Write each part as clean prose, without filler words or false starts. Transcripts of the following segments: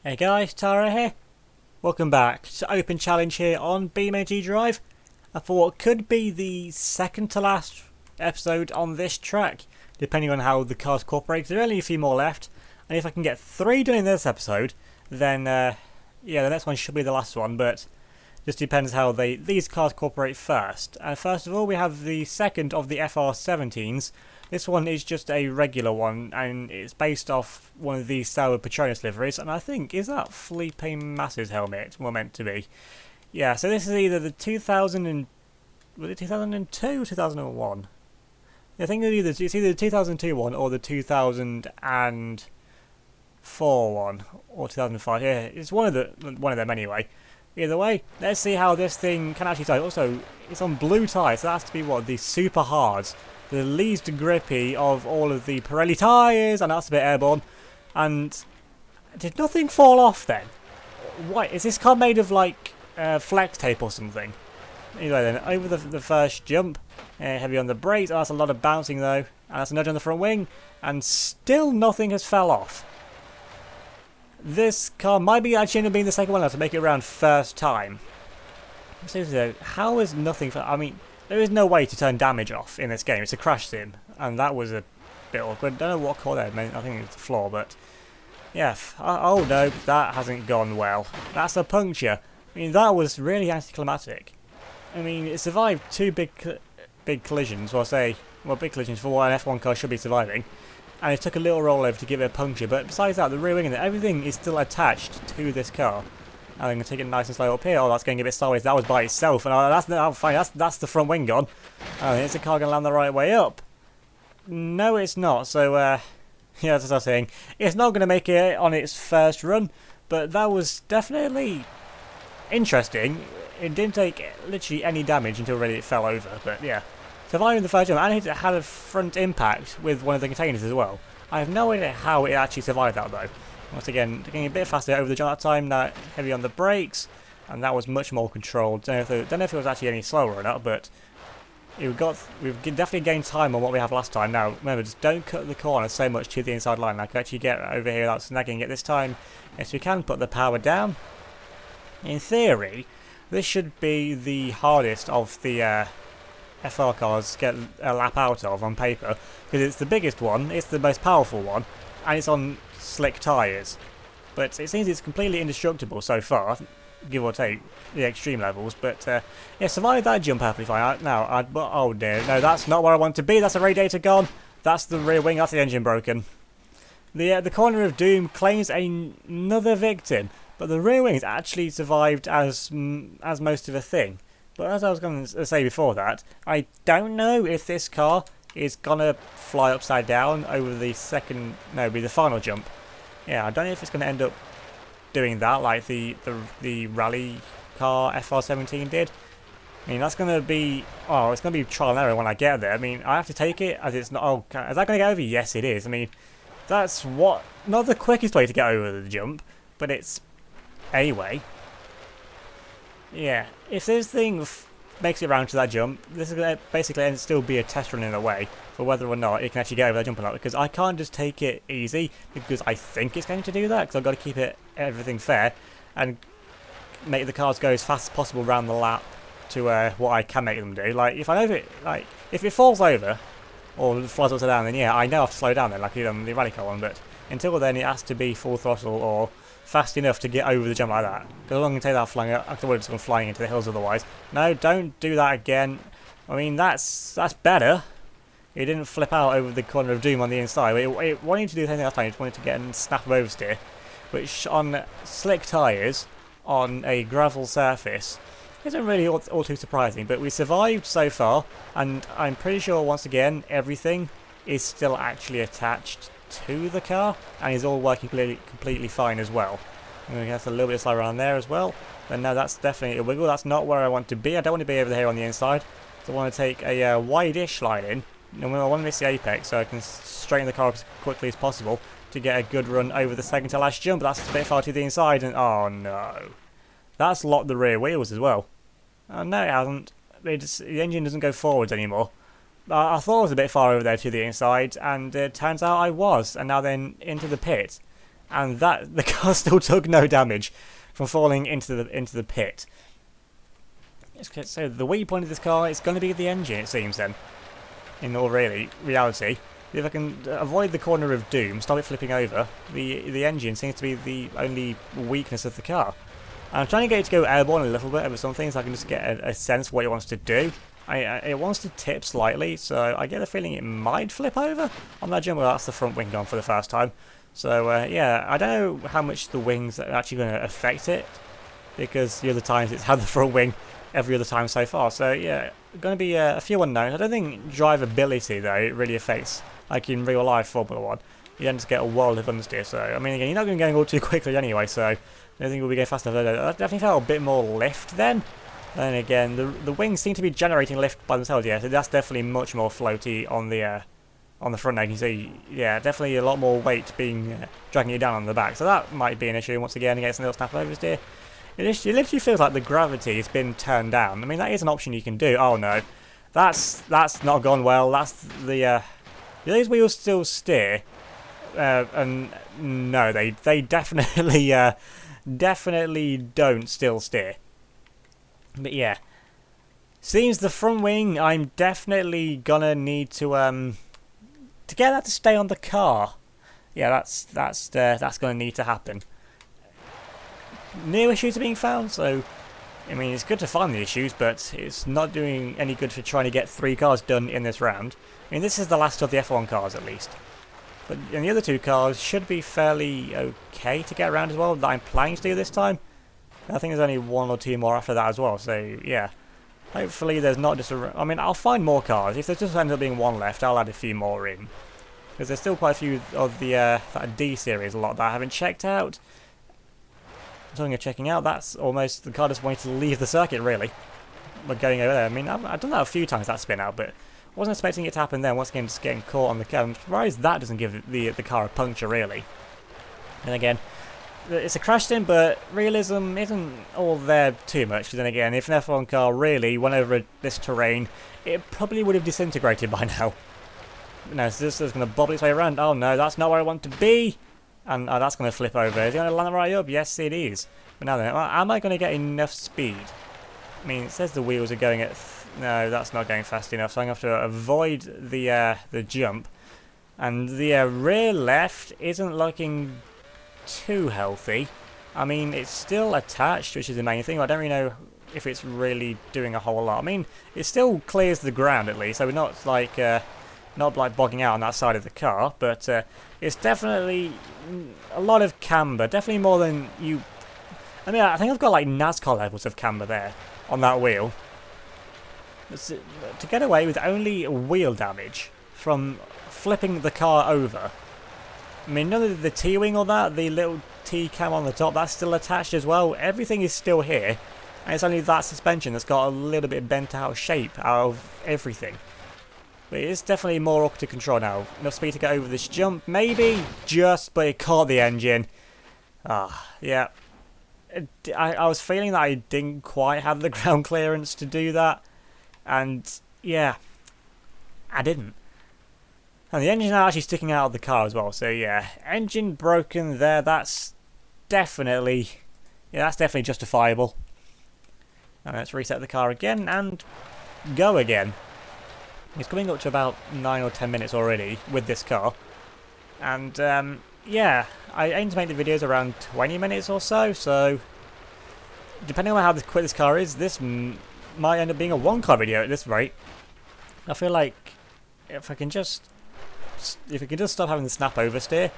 Hey guys, Tara here. Welcome back to Open Challenge here on BeamNG.drive. And for what could be the second to last episode on this track, depending on how the cars cooperate. There are only a few more left, and if I can get 3 done in this episode, then yeah, the next one should be the last one. But just depends how these cars cooperate first. And first of all, we have the second of the FR17s. This one is just a regular one, and it's based off one of these Sauer Petronas liveries, and I think, is that Felipe Massa's helmet? Well, meant to be. Yeah, so this is either the 2002 or 2001? I think it's either the 2002 one or the 2004 one, or 2005. Yeah, it's one of them anyway. Either way, let's see how this thing can actually tire. Also, it's on blue tyres, so that has to be what, the super hards. The least grippy of all of the Pirelli tyres, and that's a bit airborne. And did nothing fall off then? What, is this car made of like flex tape or something? Anyway then, over the first jump, heavy on the brakes, that's a lot of bouncing though, and that's a nudge on the front wing, and still nothing has fell off. This car might be actually end up being the second one now to make it around first time. Seriously though, how is nothing, I mean, there is no way to turn damage off in this game. It's a crash sim, and that was a bit awkward. Don't know what call that meant. I think it's the floor, but yeah. Oh no, that hasn't gone well. That's a puncture. I mean, that was really anticlimactic. I mean, it survived 2 big collisions. Well, big collisions for what an F1 car should be surviving, and it took a little rollover to give it a puncture. But besides that, the rear wing and everything is still attached to this car. I'm going to take it nice and slow up here. Oh, that's going a bit sideways. That was by itself. And that's fine. That's the front wing gone. Oh, is the car going to land the right way up? No, it's not. So, yeah, as I was saying, it's not going to make it on its first run. But that was definitely interesting. It didn't take literally any damage until really it fell over. But, yeah. Surviving the first jump. And it had a front impact with one of the containers as well. I have no idea how it actually survived that, though. Once again, getting a bit faster over the jump that time, now heavy on the brakes, and that was much more controlled. Don't know if it was actually any slower or not, but we've definitely gained time on what we have last time. Now, remember, just don't cut the corner so much to the inside line. I can actually get over here without snagging it this time. Yes, we can put the power down. In theory, this should be the hardest of the FR cars to get a lap out of on paper, because it's the biggest one, it's the most powerful one, and it's on slick tyres. But it seems it's completely indestructible so far, give or take the extreme levels. But yeah, survived that jump perfectly fine. Oh dear, no, that's not where I want to be. That's the radiator gone. That's the rear wing. That's the engine broken. The corner of doom claims another victim, but the rear wing has actually survived as most of a thing. But as I was going to say before that, I don't know if this car is gonna fly upside down over the final jump. Yeah, I don't know if it's gonna end up doing that like the rally car FR17 did. I mean, that's gonna be it's gonna be trial and error when I get there. I mean, I have to take it as it's not. Oh, is that gonna get over? Yes, it is. I mean, that's not the quickest way to get over the jump, but it's a way. Yeah, if this thing makes it around to that jump, this is going to basically still be a test run in a way for whether or not it can actually get over that jump or not, because I can't just take it easy because I think it's going to do that, because I've got to keep everything fair and make the cars go as fast as possible around the lap to what I can make them do. Like, if it falls over or flies upside down, then yeah, I know I have to slow down then, like the rally car one, but until then it has to be full throttle or fast enough to get over the jump like that. Because I'm going to take that flying up, after just going flying into the hills otherwise. No, don't do that again. I mean, that's better. It didn't flip out over the corner of doom on the inside. It wanted to do the same thing last time. It just wanted to get a snap of oversteer, which on slick tyres on a gravel surface isn't really all too surprising. But we survived so far, and I'm pretty sure once again everything is still actually attached to the car and is all working completely fine as well. I'm going to get a little bit of slide around there as well. But no, that's definitely a wiggle. That's not where I want to be. I don't want to be over here on the inside. So I want to take a wide-ish line in. And I want to miss the apex so I can straighten the car up as quickly as possible to get a good run over the second to last jump. But that's a bit far to the inside, and oh no, that's locked the rear wheels as well. No, it hasn't. The engine doesn't go forwards anymore. I thought I was a bit far over there to the inside, and it turns out I was. And now then into the pit. and that the car still took no damage from falling into the pit. So the weak point of this car is going to be the engine, it seems. Then, in all reality, if I can avoid the corner of doom, stop it flipping over, the engine seems to be the only weakness of the car. I'm trying to get it to go airborne a little bit over some things, so I can just get a sense of what it wants to do. It wants to tip slightly, so I get a feeling it might flip over on that jump. Well, that's the front wing gone for the first time. So yeah, I don't know how much the wings are actually going to affect it, because the other times it's had the front wing every other time so far. So yeah, going to be a few unknowns. I don't think drivability though it really affects, like in real life Formula 1. You don't just get a world of understeer. So I mean, again, you're not going to go all too quickly anyway. So I don't think we'll be going fast enough. That definitely felt a bit more lift then. Then again, the wings seem to be generating lift by themselves. Yeah, so that's definitely much more floaty on the front end. You can see, yeah, definitely a lot more weight being dragging it down on the back. So that might be an issue once again against a little snap oversteer. It literally feels like the gravity has been turned down. I mean, that is an option you can do. Oh no, that's not gone well. That's the these wheels still steer, and no, they definitely definitely don't still steer. But yeah, seems the front wing I'm definitely gonna need to get that to stay on the car. Yeah, that's gonna need to happen. New issues are being found, so I mean it's good to find the issues, but it's not doing any good for trying to get 3 cars done in this round. I mean, this is the last of the F1 cars at least, but and the other 2 cars should be fairly okay to get around as well, that I'm planning to do this time. I think there's only 1 or 2 more after that as well, so yeah. Hopefully there's not just a... I mean, I'll find more cars. If there just ends up being 1 left, I'll add a few more in. Because there's still quite a few of the that D-series, a lot that I haven't checked out. Talking of checking out, that's almost the car just wanting to leave the circuit, really. But going over there, I mean, I've done that a few times, that spin out, but I wasn't expecting it to happen then. Once again, just getting caught on the curb. I'm surprised that doesn't give the car a puncture, really. And again, it's a crash sim, but realism isn't all there too much. Because then again, if an F1 car really went over this terrain, it probably would have disintegrated by now. No, so this is going to bobble its way around. Oh no, that's not where I want to be. And that's going to flip over. Is it going to land right up? Yes, it is. But now then, am I going to get enough speed? I mean, it says the wheels are going at... No, that's not going fast enough. So I'm going to have to avoid the jump. And the rear left isn't looking too healthy. I mean, it's still attached, which is the main thing. I don't really know if it's really doing a whole lot. I mean, it still clears the ground at least, so we're not like bogging out on that side of the car, but it's definitely a lot of camber, definitely more than you... I mean, I think I've got like NASCAR levels of camber there on that wheel. To get away with only wheel damage from flipping the car over. I mean, none of the T-wing or that, the little T-cam on the top, that's still attached as well. Everything is still here, and it's only that suspension that's got a little bit bent out of shape out of everything. But it's definitely more awkward to control now. Enough speed to get over this jump, maybe, just, but it caught the engine. Yeah. I was feeling that I didn't quite have the ground clearance to do that, and yeah, I didn't. And the engine's now actually sticking out of the car as well, so yeah, engine broken there, that's definitely justifiable. Now let's reset the car again and go again. It's coming up to about 9 or 10 minutes already with this car. And yeah, I aim to make the videos around 20 minutes or so, so depending on how quick this car is, this might end up being a 1-car video at this rate. I feel like if we can just stop having the snap oversteer,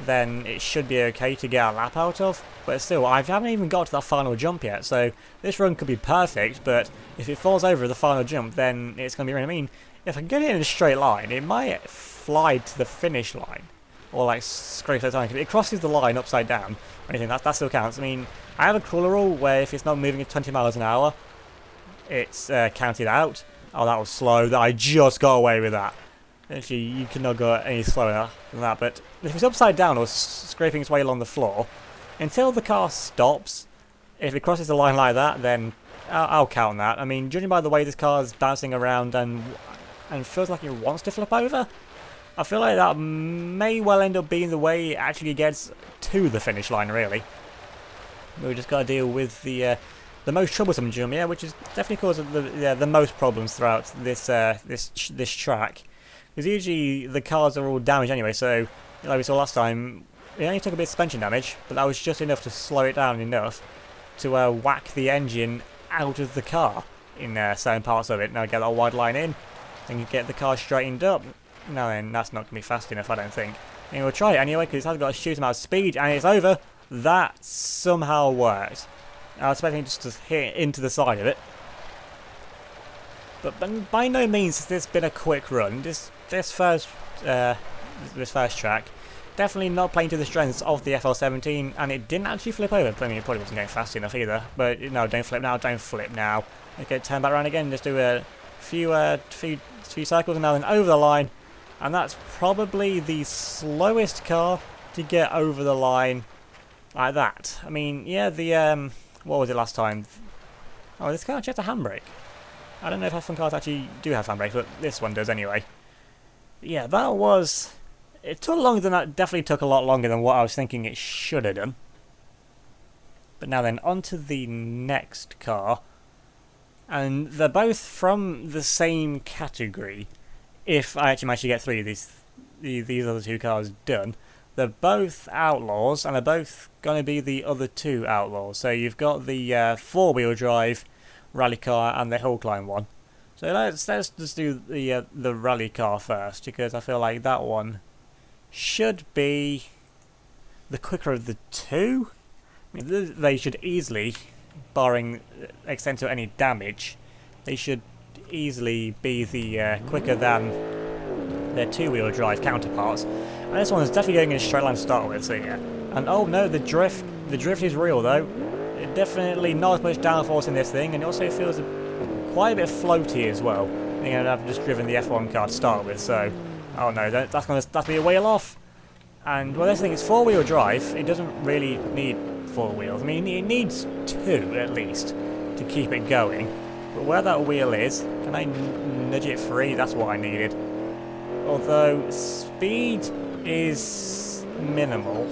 then it should be okay to get a lap out of. But still, I haven't even got to that final jump yet, so this run could be perfect, but if it falls over the final jump, then it's going to be really... I mean, if I can get it in a straight line, it might fly to the finish line, or like scrape that line. If it crosses the line upside down, or anything, that still counts. I mean, I have a cruel rule where if it's not moving at 20 miles an hour, it's counted out. Oh, that was slow. I just got away with that. Actually, you could not go any slower than that, but if it's upside down or scraping its way along the floor, until the car stops, if it crosses the line like that, then I'll count that. I mean, judging by the way this car is bouncing around and feels like it wants to flip over, I feel like that may well end up being the way it actually gets to the finish line, really. We just got to deal with the most troublesome jump, yeah, which is definitely causing the most problems throughout this track. Because usually the cars are all damaged anyway, so like we saw last time, it only took a bit of suspension damage, but that was just enough to slow it down enough to whack the engine out of the car in certain parts of it. Now get that wide line in, and you get the car straightened up. Now then, that's not going to be fast enough, I don't think. And we'll try it anyway, because it has got a huge amount of speed, and it's over. That somehow worked. I was expecting just to hit into the side of it. But by no means has this been a quick run. This first track, definitely not playing to the strengths of the FL17, and it didn't actually flip over. I mean, it probably wasn't going fast enough either. But no, don't flip now, don't flip now. Okay, turn back around again, just do a few cycles, and now then over the line. And that's probably the slowest car to get over the line like that. I mean, yeah, the what was it last time? Oh, this car actually has a handbrake. I don't know if F1 cars actually do have handbrakes, but this one does anyway. Yeah, that was... It took longer than that. Definitely took a lot longer than what I was thinking it should have done. But now then, on to the next car. And they're both from the same category. If I actually manage to get three of these other two cars done. They're both Outlaws, and they're both going to be the other two Outlaws. So you've got the four-wheel drive rally car and the hill climb one. So let's just do the rally car first, because I feel like that one should be the quicker of the two. I mean, they should easily, barring extent of any damage, they should easily be the quicker than their two-wheel drive counterparts. And this one is definitely going in a straight line to start with, so yeah. And oh no, the drift is real though. It definitely not as much downforce in this thing, and it also feels quite a bit floaty as well. I've just driven the F1 car to start with, so oh no, that's going to be a wheel off. And well, this thing is four-wheel drive. It doesn't really need four wheels. I mean, it needs two at least to keep it going. But where that wheel is, can I nudge it free? That's what I needed. Although speed is minimal,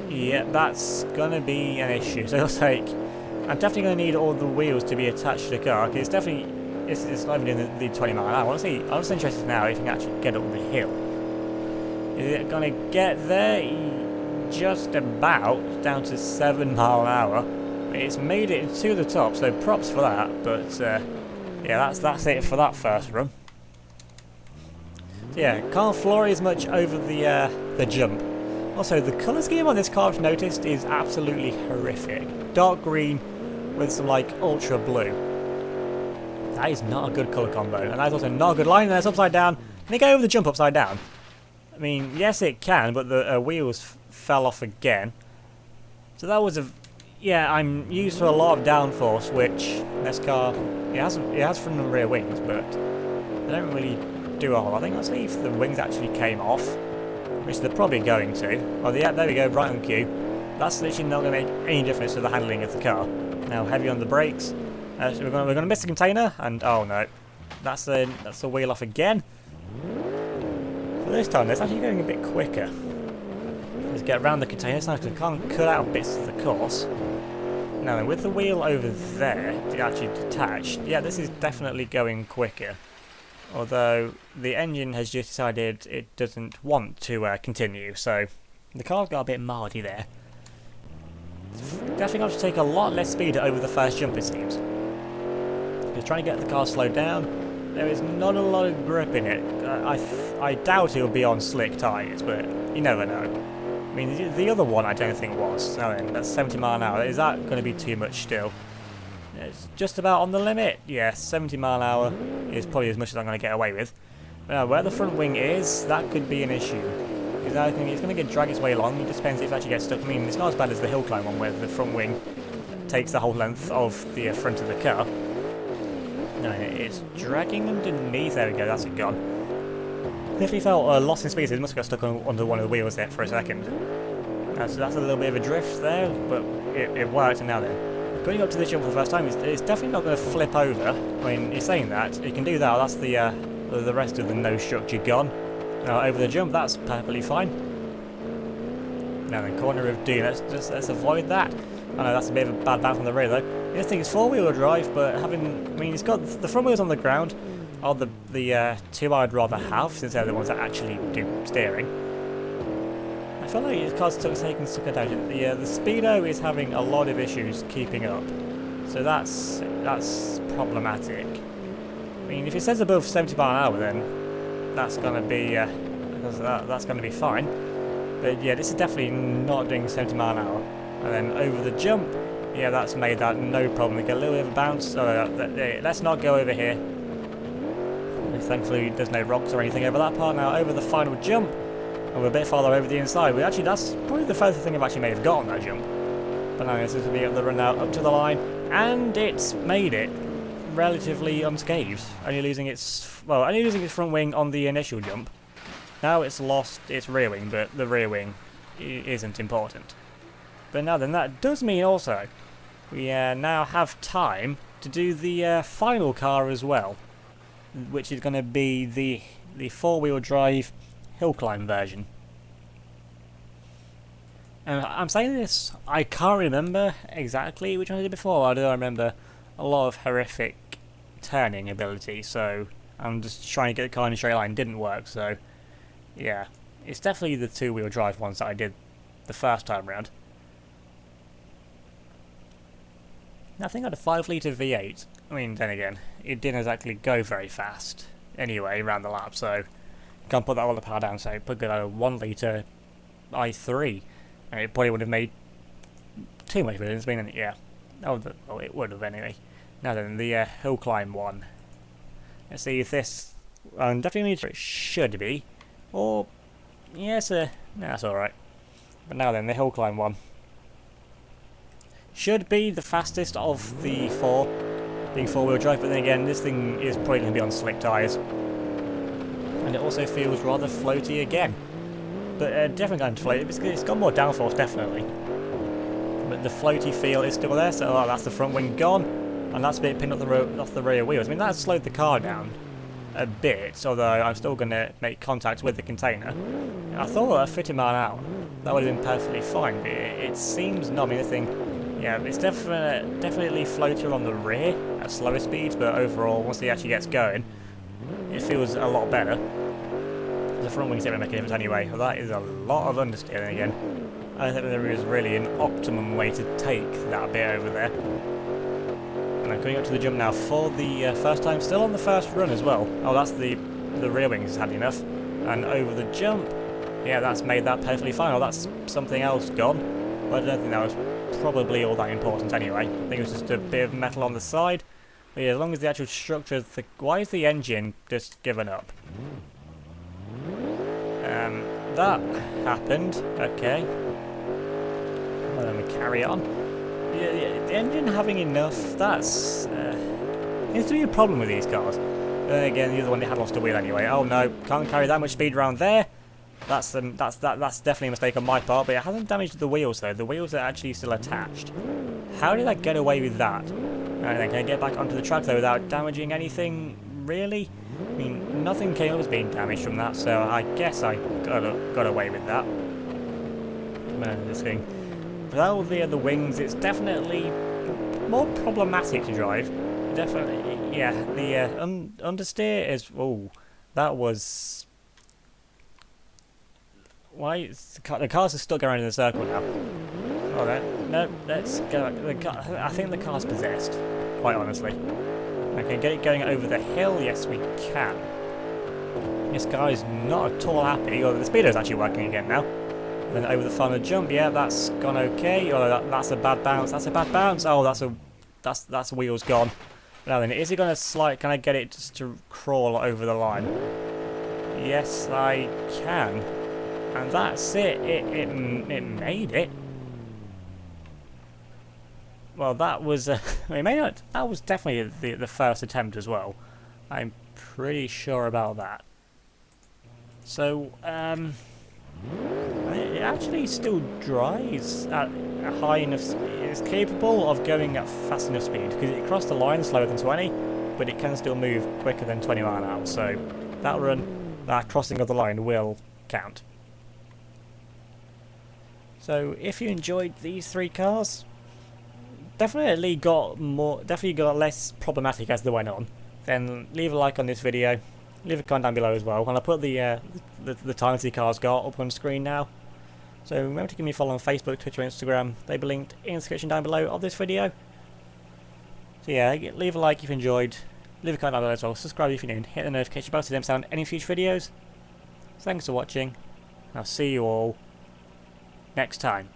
yeah, that's gonna be an issue. So I'm definitely gonna need all the wheels to be attached to the car, because it's not even in the 20 mile an hour. Honestly, I'm just interested now if you can actually get up the hill. Is it gonna get there? Just about down to 7 mile an hour. It's made it to the top, so props for that. But yeah, that's it for that first run. So yeah, can't floor as much over the jump. Also, the colour scheme on this car, I've noticed, is absolutely horrific. Dark green with some like ultra blue. That is not a good colour combo, and that's also not a good line. And it's upside down. Can it go over the jump upside down? I mean, yes, it can, but the wheels fell off again. So that was yeah, I'm used to a lot of downforce, which this car it has front and rear wings, but they don't really do a whole lot. I think let's see if the wings actually came off, which they're probably going to. Oh yeah, there we go, right on cue. That's literally not going to make any difference to the handling of the car. Now heavy on the brakes. So we're going to miss the container, and oh no, that's the wheel off again. For this time, it's actually going a bit quicker. Let's get around the container. It's nice because I can't cut out bits of the course. Now then, with the wheel over there actually detached, yeah, this is definitely going quicker. Although the engine has just decided it doesn't want to continue, so the car's got a bit mardy there. Definitely got to take a lot less speed over the first jump, it seems. Just trying to get the car slowed down. There is not a lot of grip in it. I doubt it'll be on slick tyres, but you never know. I mean, the other one I don't think was. So that's 70 mile an hour. Is that going to be too much still? It's just about on the limit. Yeah, 70 mile an hour is probably as much as I'm going to get away with. But now, where the front wing is, that could be an issue. Because I think it's going to drag its way along. It just depends if it actually gets stuck. I mean, it's not as bad as the hill climb one, where the front wing takes the whole length of the front of the car. No, it's dragging underneath. There we go, that's it gone. Definitely felt lost in speed, so it must have got stuck under one of the wheels there for a second. So that's a little bit of a drift there, but it worked, and now then. Going up to this jump for the first time, it's definitely not going to flip over. I mean, you're saying that, you can do that, that's the rest of the nose structure gone. Now over the jump, that's perfectly fine. Now then, corner of doom, let's avoid that. I know that's a bit of a bad bounce on the rear though. This thing is 4-wheel drive, but it's got the front wheels on the ground. Are the two I'd rather have, since they're the ones that actually do steering. I feel like this car's taking stuck down. The speedo is having a lot of issues keeping up, so that's problematic. I mean, if it says above 70 mph, then that's gonna be that's gonna be fine. But yeah, this is definitely not doing 70 mph. And then over the jump, yeah, that's made that no problem. We get a little bit of a bounce. So let's not go over here. Thankfully, there's no rocks or anything over that part. Now over the final jump, and we're a bit farther over the inside. That's probably the furthest thing I've actually may have got on that jump. But now this is going to be able to run now up to the line, and it's made it relatively unscathed. Only losing its front wing on the initial jump. Now it's lost its rear wing, but the rear wing isn't important. But now then, that does mean also we now have time to do the final car as well, which is going to be the 4-wheel drive hill climb version. And I'm saying this, I can't remember exactly which one I did before. I do remember a lot of horrific turning ability, so I'm just trying to get the car in a straight line. Didn't work, so yeah, it's definitely the 2-wheel drive ones that I did the first time round. I think I had a 5-litre V8. I mean, then again, it didn't exactly go very fast anyway around the lap, so can't put that all the power down. So put a 1-litre i3, and it probably would have made too much difference. I mean, yeah, well, it would have anyway. Now then, the hill climb one. Let's see if this. Definitely it should be, or yes, that's all right. But now then, the hill climb one should be the fastest of the 4, being 4-wheel drive, but then again, this thing is probably going to be on slick tyres. And it also feels rather floaty again. But definitely going to float, it's got more downforce, definitely. But the floaty feel is still there, so that's the front wing gone, and that's a bit pinned off the rear wheels. I mean, that slowed the car down a bit, although I'm still going to make contact with the container. I thought at 50 mph, that would have been perfectly fine, but it seems not. I mean, this thing. Yeah, it's definitely floater on the rear at slower speeds, but overall, once it actually gets going, it feels a lot better. The front wings don't make a difference anyway. Well, that is a lot of understeering again. I don't think there is really an optimum way to take that bit over there. And I'm going up to the jump now for the first time, still on the first run as well. Oh, that's the rear wings had enough. And over the jump, yeah, that's made that perfectly fine. Oh, that's something else gone. But I don't think that was probably all that important anyway. I think it was just a bit of metal on the side. But yeah, as long as the actual structure... Why is the engine just given up? That happened. Okay. Well, then we carry on. Yeah, the engine having enough, that's... seems to be a problem with these cars. Again, the other one had lost a wheel anyway. Oh no, can't carry that much speed around there. That's definitely a mistake on my part, but it hasn't damaged the wheels though. The wheels are actually still attached. How did I get away with that? And then can I get back onto the track though without damaging anything, really? I mean, nothing came up as being damaged from that, so I guess I got away with that. This thing. Without all the other wings, it's definitely more problematic to drive. Definitely, yeah. The understeer is... Oh, that was... Why? The cars are still going around in a circle now. Alright, no, let's go. I think the car's possessed, quite honestly. Okay, get it going over the hill. Yes, we can. This guy's not at all happy. Oh, the speedo's actually working again now. And then over the final jump, yeah, that's gone okay. Oh, that's a bad bounce. That's a bad bounce. Oh, that's wheels gone. Now then, is he going to slide? Can I get it just to crawl over the line? Yes, I can. And that's it. It made it. Well, that was... that was definitely the first attempt as well. I'm pretty sure about that. So, it actually still drives at a high enough speed. It's capable of going at fast enough speed, because it crossed the line slower than 20, but it can still move quicker than 20 mph. So, that run, that crossing of the line will count. So if you enjoyed these 3 cars, definitely got less problematic as they went on, then leave a like on this video, leave a comment down below as well, and I'll put the times the cars got up on screen now. So remember to give me a follow on Facebook, Twitter, and Instagram. They'll be linked in the description down below of this video. So yeah, leave a like if you enjoyed, leave a comment down below as well, subscribe if you're new, and hit the notification bell so you don't miss out on any future videos. Thanks for watching, and I'll see you all next time.